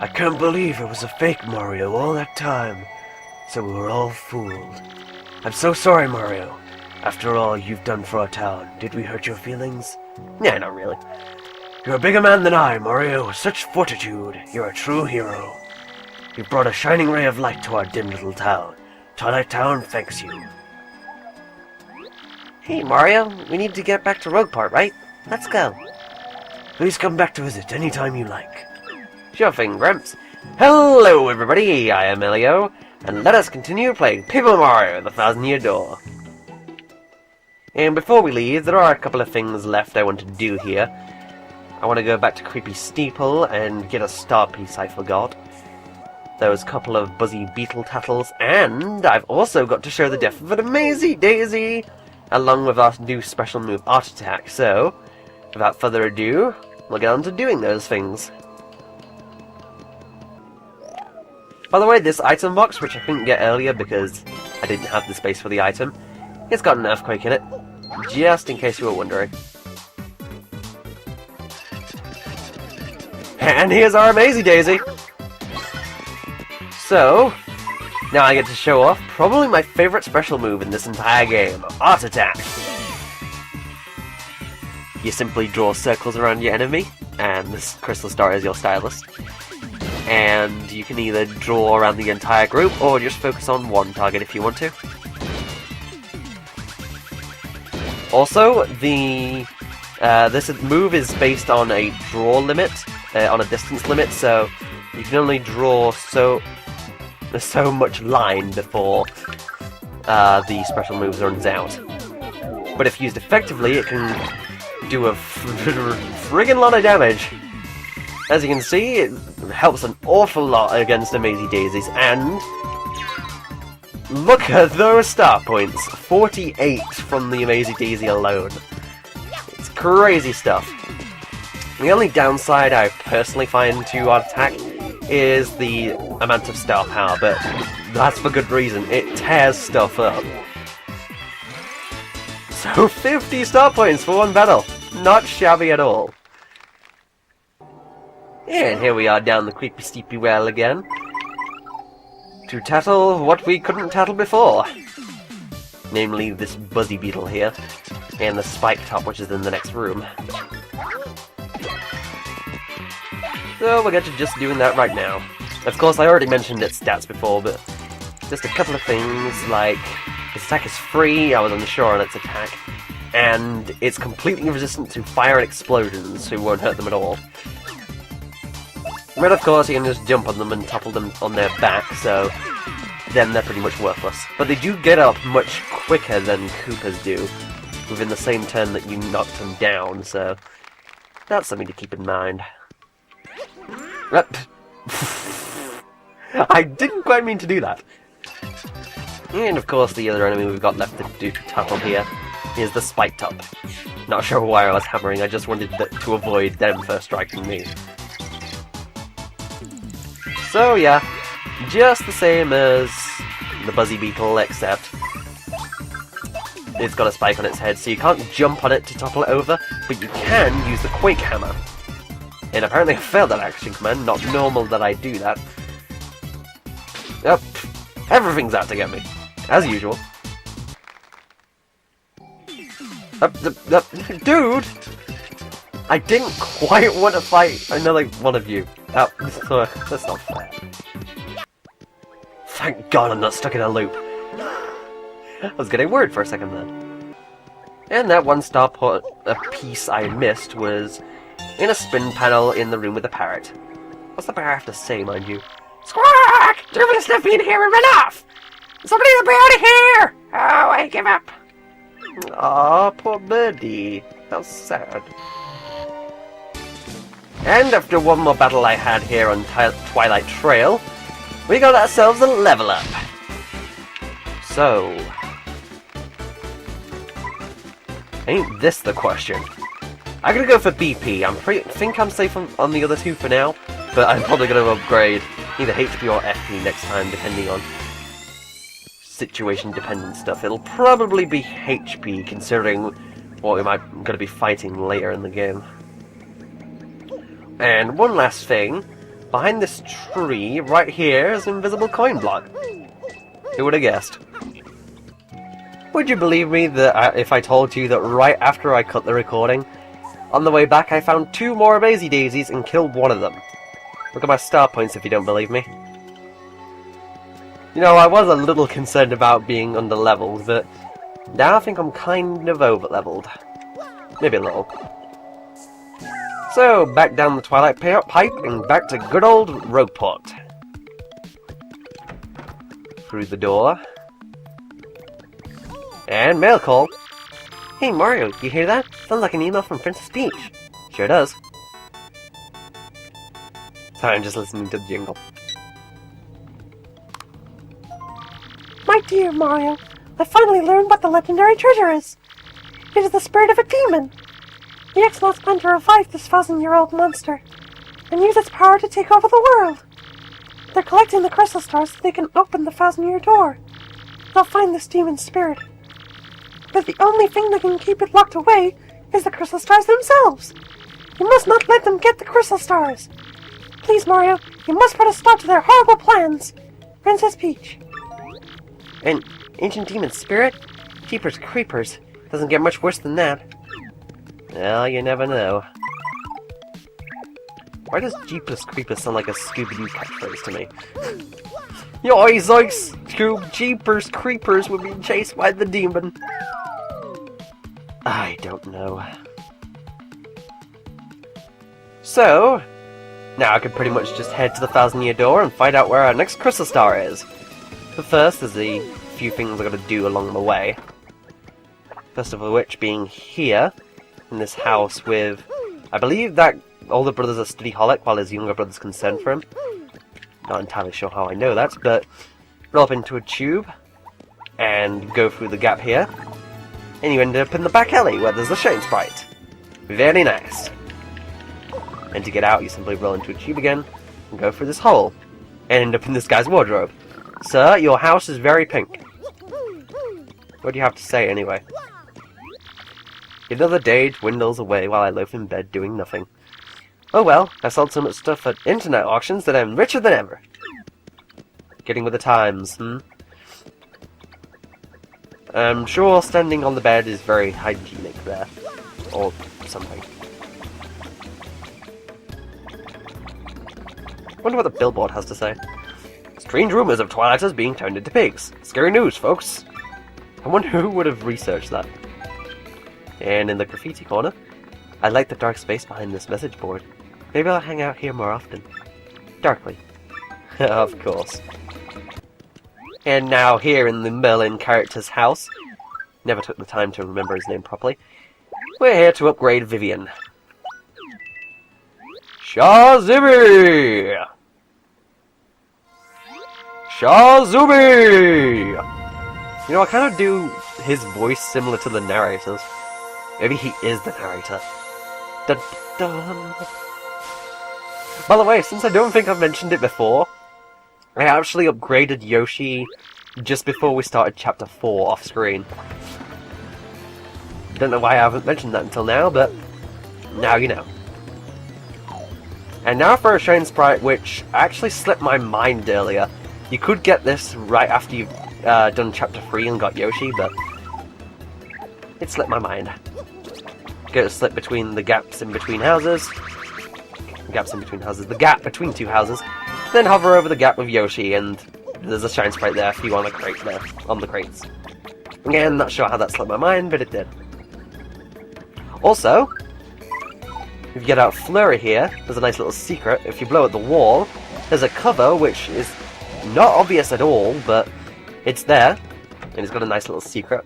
I can't believe it was a fake Mario all that time. So we were all fooled. I'm so sorry, Mario. After all you've done for our town, did we hurt your feelings? Yeah, not really. You're a bigger man than I, Mario. Such fortitude. You're a true hero. You've brought a shining ray of light to our dim little town. Twilight Town thanks you. Hey, Mario. We need to get back to Rogue Part, right? Let's go. Please come back to visit anytime you like. Sure thing, Gramps. Hello, everybody. I am Elio, and let us continue playing Paper Mario: The Thousand-Year Door. And before we leave, there are a couple of things left I want to do here. I want to go back to Creepy Steeple and get a star piece I forgot. Those couple of buzzy beetle tattles, and I've also got to show the death of an Amazing Daisy, along with our new special move, Art Attack. So, without further ado, we'll get on to doing those things. By the way, this item box, which I couldn't get earlier because I didn't have the space for the item, it's got an earthquake in it, just in case you were wondering. And here's our Amazing Daisy! So, now I get to show off probably my favorite special move in this entire game, Art Attack! You simply draw circles around your enemy, and this crystal star is your stylus. And you can either draw around the entire group, or just focus on one target if you want to. Also, this move is based on a draw limit, on a distance limit, so you can only draw so much line before the special move runs out. But if used effectively, it can do a friggin' lot of damage. As you can see, it helps an awful lot against Amazing Daisies, and look at those star points! 48 from the Amazing Daisy alone. It's crazy stuff. The only downside I personally find to Art Attack is the amount of star power, but that's for good reason. It tears stuff up. So 50 star points for one battle. Not shabby at all. And here we are down the creepy steepy well again, to tattle what we couldn't tattle before. Namely this buzzy beetle here, and the spike top which is in the next room. So we'll get to just doing that right now. Of course I already mentioned its stats before, but just a couple of things like its attack is free, I was unsure on its attack, and it's completely resistant to fire and explosions, so it won't hurt them at all. But of course you can just jump on them and topple them on their back, so then they're pretty much worthless. But they do get up much quicker than Koopas do, within the same turn that you knock them down, so that's something to keep in mind. I didn't quite mean to do that. And of course the other enemy we've got left to tackle here is the Spike Top. Not sure why I was hammering, I just wanted to avoid them first striking me. So yeah, just the same as the Buzzy Beetle, except it's got a spike on its head, so you can't jump on it to topple it over, but you can use the Quake Hammer. And apparently I failed that action command, not normal that I do that. Yep, everything's out to get me, as usual. Dude! I didn't quite want to fight another one of you. That's not fair. Thank God I'm not stuck in a loop. I was getting worried for a second then. And that one star piece I missed was in a spin panel in the room with the parrot. What's the parrot have to say, mind you? Squawk! Devil stuff in here and run off! Somebody will be out of here! Oh, I give up. Aw, poor birdie. How sad. And after one more battle I had here on Twilight Trail, we got ourselves a level up. So, ain't this the question? I'm gonna go for BP. think I'm safe on the other two for now, but I'm probably gonna upgrade either HP or FP next time, depending on situation-dependent stuff. It'll probably be HP, considering what we might gonna be fighting later in the game. And one last thing, behind this tree, right here, is an invisible coin block. Who would have guessed? Would you believe me that if I told you that right after I cut the recording, on the way back I found 2 more Amazy Daisies and killed one of them? Look at my star points if you don't believe me. You know, I was a little concerned about being under-leveled, but now I think I'm kind of over-leveled. Maybe a little. So, back down the Twilight Pipe and back to good old Rogueport. Through the door. And mail call. Hey Mario, you hear that? Sounds like an email from Princess Peach. Sure does. Sorry, I'm just listening to the jingle. My dear Mario, I finally learned what the legendary treasure is. It is the spirit of a demon. The X-Mods plan to revive this 1,000-year-old monster and use its power to take over the world. They're collecting the crystal stars so they can open the 1,000-year door. They'll find this demon's spirit. But the only thing that can keep it locked away is the crystal stars themselves. You must not let them get the crystal stars. Please, Mario, you must put a stop to their horrible plans. Princess Peach. An ancient demon spirit? Jeepers creepers. Doesn't get much worse than that. Well, you never know. Why does Jeepers creepers sound like a Scooby-Doo catchphrase to me? You always like Jeepers creepers were being chased by the demon. I don't know. So, now I could pretty much just head to the 1,000-year door and find out where our next crystal star is. But first, there's a few things I've got to do along the way. First of which being here, in this house with, I believe that older brother's a studyholic while his younger brother's concerned for him. Not entirely sure how I know that, but roll up into a tube and go through the gap here, and you end up in the back alley where there's a shine sprite. Very nice. And to get out, you simply roll into a tube again and go through this hole, and end up in this guy's wardrobe. Sir, your house is very pink. What do you have to say anyway? Another day dwindles away while I loaf in bed doing nothing. Oh well, I sold so much stuff at internet auctions that I'm richer than ever. Getting with the times, I'm sure standing on the bed is very hygienic there. Or something. Wonder what the billboard has to say. Strange rumors of Twilighters being turned into pigs. Scary news, folks. I wonder who would have researched that. And in the graffiti corner, I like the dark space behind this message board. Maybe I'll hang out here more often. Darkly. Of course. And now here in the Merlin character's house, never took the time to remember his name properly, we're here to upgrade Vivian. Shazibby! Shazooby! You know, I kind of do his voice similar to the narrator's. Maybe he is the narrator. Dun, dun. By the way, since I don't think I've mentioned it before, I actually upgraded Yoshi just before we started Chapter 4 off screen. Don't know why I haven't mentioned that until now, but now you know. And now for a Shine Sprite, which actually slipped my mind earlier. You could get this right after you've done Chapter 3 and got Yoshi, but it slipped my mind. Get a slip between the gaps in between houses. The gap between two houses. Then hover over the gap with Yoshi, and there's a Shine Sprite there if you want a crate there, on the crates. Again, not sure how that slipped my mind, but it did. Also, if you get out Flurry here, there's a nice little secret. If you blow at the wall, there's a cover which is not obvious at all, but it's there, and it's got a nice little secret.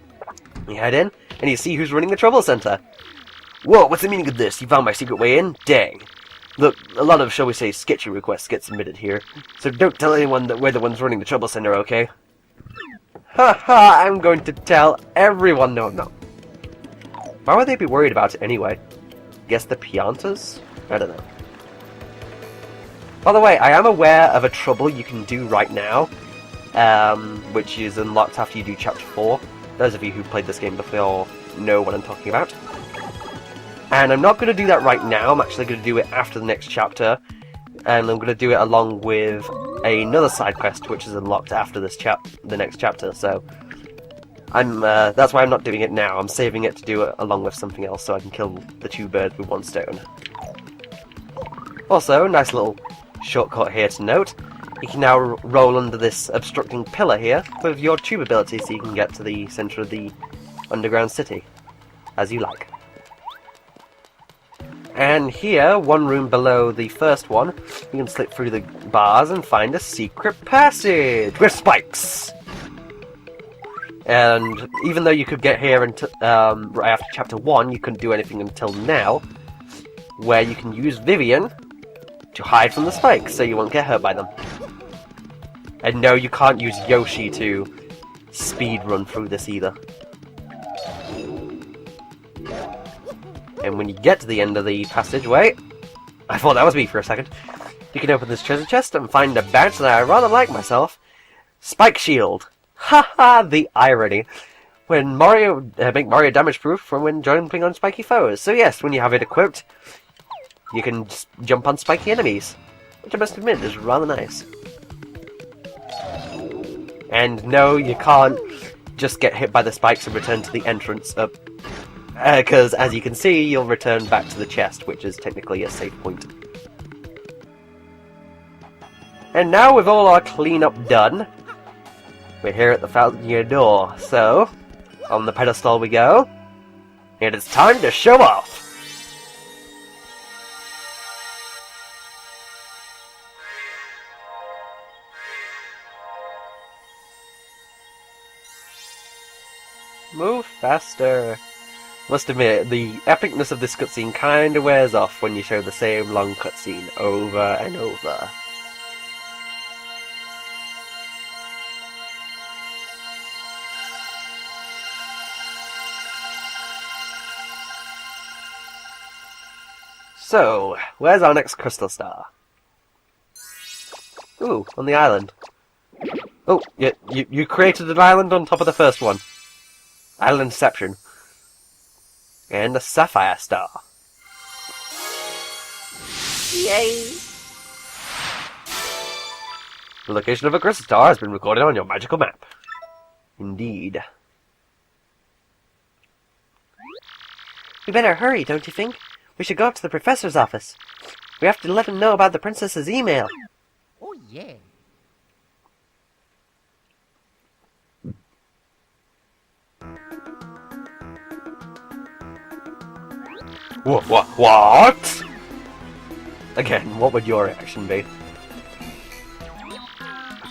You head in, and you see who's running the Trouble Center. Whoa, what's the meaning of this? You found my secret way in? Dang. Look, a lot of, shall we say, sketchy requests get submitted here, so don't tell anyone that we're the ones running the Trouble Center, okay? Haha, I'm going to tell everyone. No, no. Why would they be worried about it anyway? Guess the Piantas? I don't know. By the way, I am aware of a trouble you can do right now, which is unlocked after you do Chapter 4. Those of you who played this game before know what I'm talking about. And I'm not going to do that right now, I'm actually going to do it after the next chapter. and I'm going to do it along with another side quest, which is unlocked after this the next chapter. So that's why I'm not doing it now. I'm saving it to do it along with something else, so I can kill the 2 birds with 1 stone. Also, nice little shortcut here to note. You can now roll under this obstructing pillar here with your tube ability, so you can get to the centre of the underground city, as you like. And here, 1 room below the first one, you can slip through the bars and find a secret passage with spikes. And even though you could get here until, right after chapter 1, you couldn't do anything until now, where you can use Vivian to hide from the spikes so you won't get hurt by them. And no, you can't use Yoshi to speed run through this either. And when you get to the end of the passageway, I thought that was me for a second, you can open this treasure chest and find a badge that I rather like myself. Spike Shield. Haha, the irony. When Mario, make Mario damage proof from when jumping on spiky foes. So yes, when you have it equipped, you can just jump on spiky enemies. Which I must admit is rather nice. And no, you can't just get hit by the spikes and return to the entrance up. Because, as you can see, you'll return back to the chest, which is technically a save point. And now, with all our cleanup done, we're here at the 1,000-year door. So, on the pedestal we go. It is time to show off! Move faster! Must admit, the epicness of this cutscene kinda wears off when you show the same long cutscene over and over. So, where's our next crystal star? Ooh, on the island. Oh, yeah, you created an island on top of the first one. Islandception. And a sapphire star. Yay! The location of a crystal star has been recorded on your magical map. Indeed. We better hurry, don't you think? We should go up to the professor's office. We have to let him know about the princess's email. Oh, yeah. What? Again, what would your reaction be?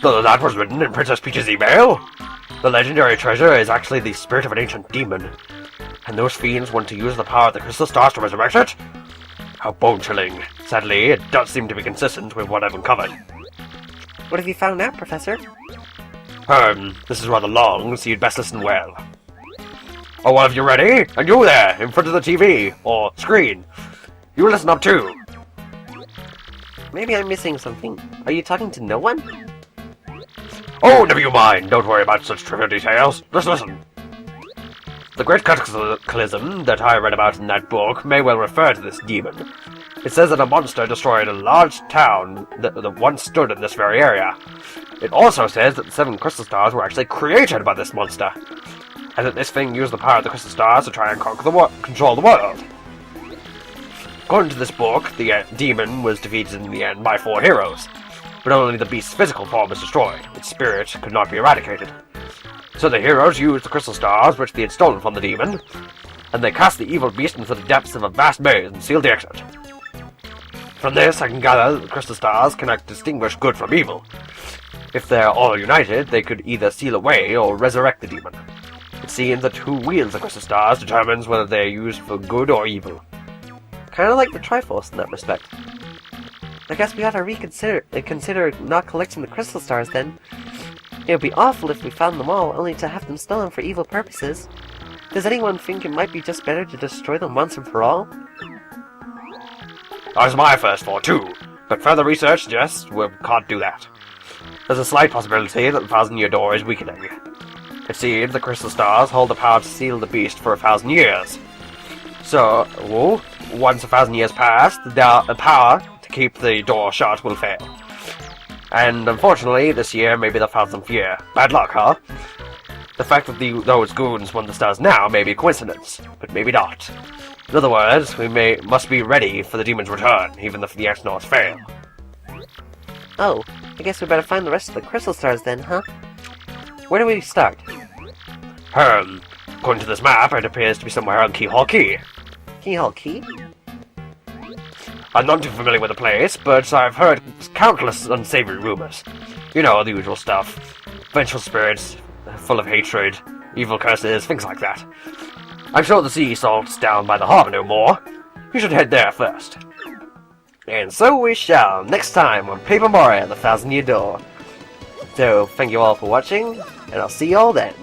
So that was written in Princess Peach's email? The legendary treasure is actually the spirit of an ancient demon. And those fiends want to use the power of the crystal stars to resurrect it? How bone-chilling. Sadly, it does seem to be consistent with what I've uncovered. What have you found out, Professor? This is rather long, so you'd best listen well. Oh, well, if you're ready, and you there, in front of the TV, or screen, you listen up too. Maybe I'm missing something. Are you talking to no one? Oh, never you mind, don't worry about such trivial details, just listen. The great cataclysm that I read about in that book may well refer to this demon. It says that a monster destroyed a large town that once stood in this very area. It also says that the 7 crystal stars were actually created by this monster, and that this thing used the power of the crystal stars to try and control the world. According to this book, the demon was defeated in the end by 4 heroes, but only the beast's physical form was destroyed. Its spirit could not be eradicated. So the heroes used the crystal stars which they had stolen from the demon, and they cast the evil beast into the depths of a vast maze and sealed the exit. From this, I can gather that the crystal stars cannot distinguish good from evil. If they're all united, they could either seal away or resurrect the demon. It seems that who wields the crystal stars determines whether they are used for good or evil. Kinda like the Triforce in that respect. I guess we ought to consider not collecting the crystal stars then. It would be awful if we found them all, only to have them stolen for evil purposes. Does anyone think it might be just better to destroy them once and for all? That was my first thought too, but further research suggests we can't do that. There's a slight possibility that the 1,000-year door is weakening. It seems the crystal stars hold the power to seal the beast for 1,000 years. So, once 1,000 years pass, the power to keep the door shut will fail. And unfortunately, this year may be the 1000th year. Bad luck, huh? The fact that those goons won the stars now may be a coincidence, but maybe not. In other words, we must be ready for the demon's return, even if the X-Nauts fail. Oh, I guess we better find the rest of the crystal stars then, huh? Where do we start? According to this map, it appears to be somewhere on Keyhole Key. Keyhole Key? I'm not too familiar with the place, but I've heard countless unsavory rumors. You know, the usual stuff. Vengeful spirits, full of hatred, evil curses, things like that. I'm sure the sea salt's down by the harbor no more. You should head there first. And so we shall, next time on Paper Mario: The 1000-Year Door. So, thank you all for watching, and I'll see you all then.